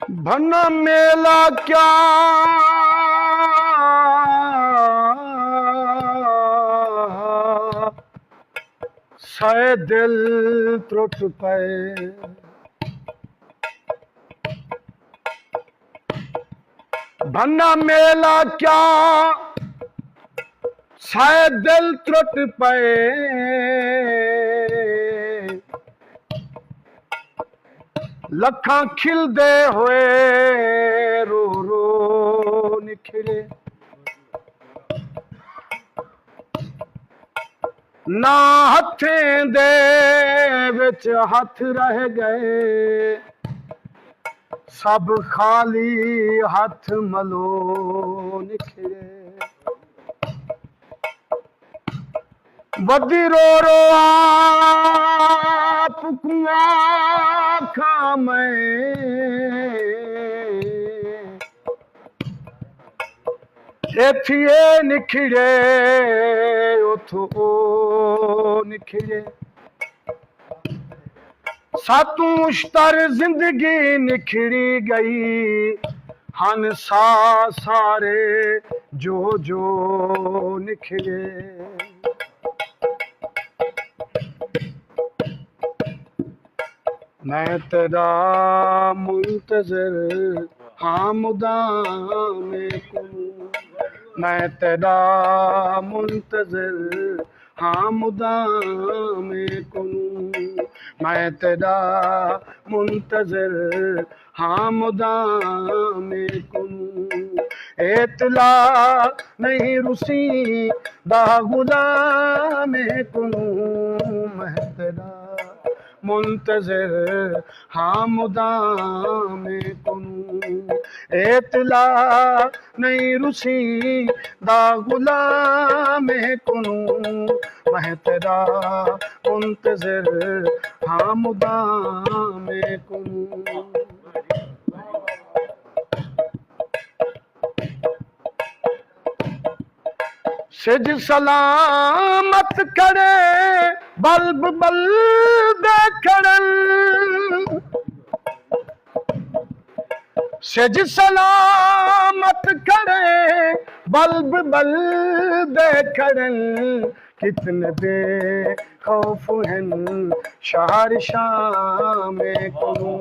भना मेला क्या सै दिल त्रुट पे। भना मेला क्या सै दिल त्रुट पे। लखां खिलदे होए रो रो निखरे। ना हथें दे विच हथ रह गए। सब खाली हथ मलो निखरे। बदी रो रो आप आखा मैं। एथिए निखरे उथो निखरे। सातू मुश्तर जिंदगी निखड़ी गई। हन सा सारे जो जो निखरे। मैं तेरा मुंतज़िर हाँ मुदाम कुनू। मैं तेरा मुंतज़िर हाँ मुदाम कुनू। मैं तेरा मुंतज़िर हाँ मुदाम कुनू। एतला नहीं रुसी दा गुलाम कुनू। मैं तेरा मुंतज़िर हाँ मुदाम कुनू। एतला नहीं रुसी दा गुलाम कुनू। मैं तेरा मुंतज़िर हाँ मुदाम कुनू। सिज सलामत करे बल्ब बल देखड़न। सिज सलामत करे बल्ब बल देखड़न। कितने बेखौफ हैं शहर शाम कुनू।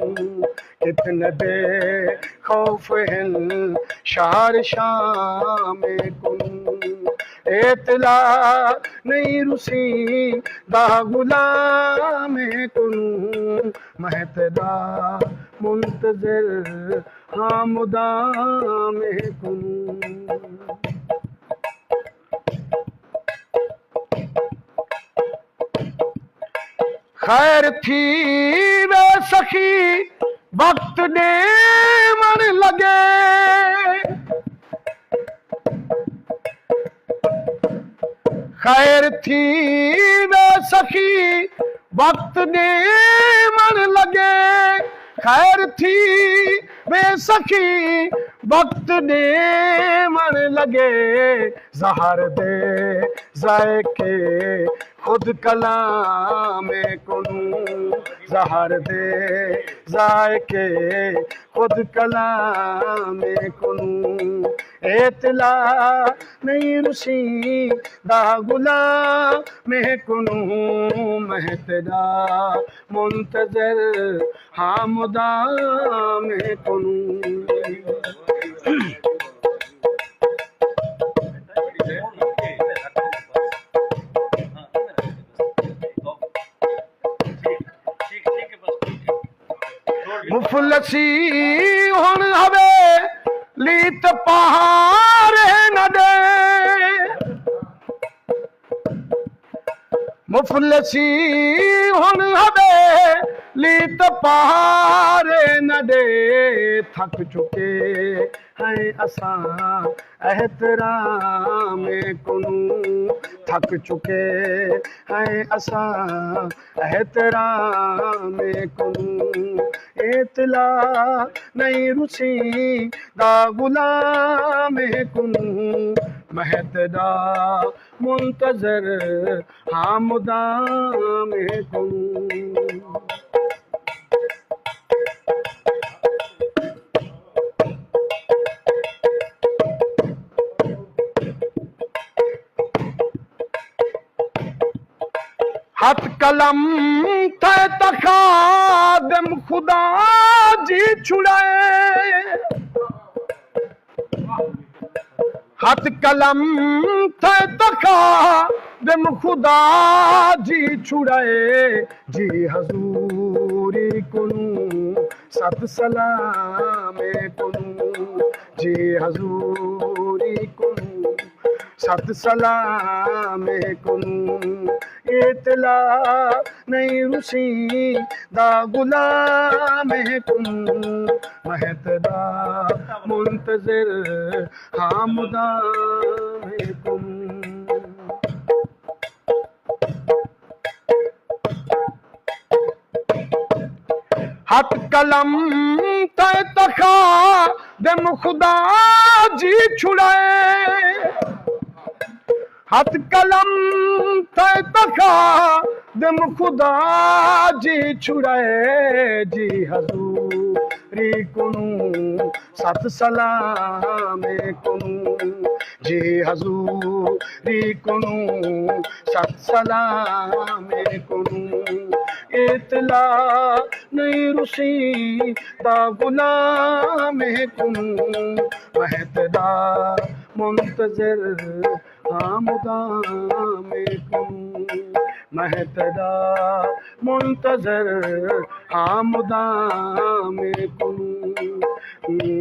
कितने बेखौफ हैं शहर शाम कुनू। एतला नहीं रुसी दा गुलाम कुनू। मैं तेरा मुंतज़िर हाँ मुदाम कुनू। खैर थी वे सखी वक्त ने मन लगे। खैर थी वे सखी वक्त ने मन लगे। खैर थी वे सखी वक्त ने मन लगे। ज़हर दे ज़ायके खुद कलाम कुनू। ज़हर दे ज़ायके खुद कलाम कुनू। एतला नहीं रुसी दा गुलाम कुनू। मैं तेरा मुंतज़िर हाँ मुदाम कुनू। मुफलसी हुन हवे लीत पहाड़ न दे। मुफलसी हुन हवे लीत पहाड़ न दे। थक चुके हैं असां एहतराम कुनू। थक चुके हैं असां एहतराम कुनू। एतला नहीं रुसी दा गुलाम कुनू। मैं तेरा मुंतज़िर हाँ मुदाम कुनू। कलम थे तखादम खुदा जी छुड़ाए, हाथ कलम थे तखादम खुदा जी छुड़ाए, जी हजूरी कुनू सत सलाम कुनू, जी हजूरी कुनू सत सलाम कुनू, इतला नहीं रुसी दा गुलाम कुनू, महतदा मुंतजिर हाँ मुदाम कुनू। हाथ कलम थे तखा दम खुदा जी छुड़ाए, हाथ कलम थे तखा दम खुदा जी छुड़ाए, जी हजूरी कुनू सत सलाम कुनू, जी हजूरी कुनू सत सलाम कुनू, इतला नहीं रुसी दा गुलाम कुनू, महतदा मुंतजिर हाँ मुदाम कुनू, महतदा मुंतजिर हाँ मुदाम कुनू।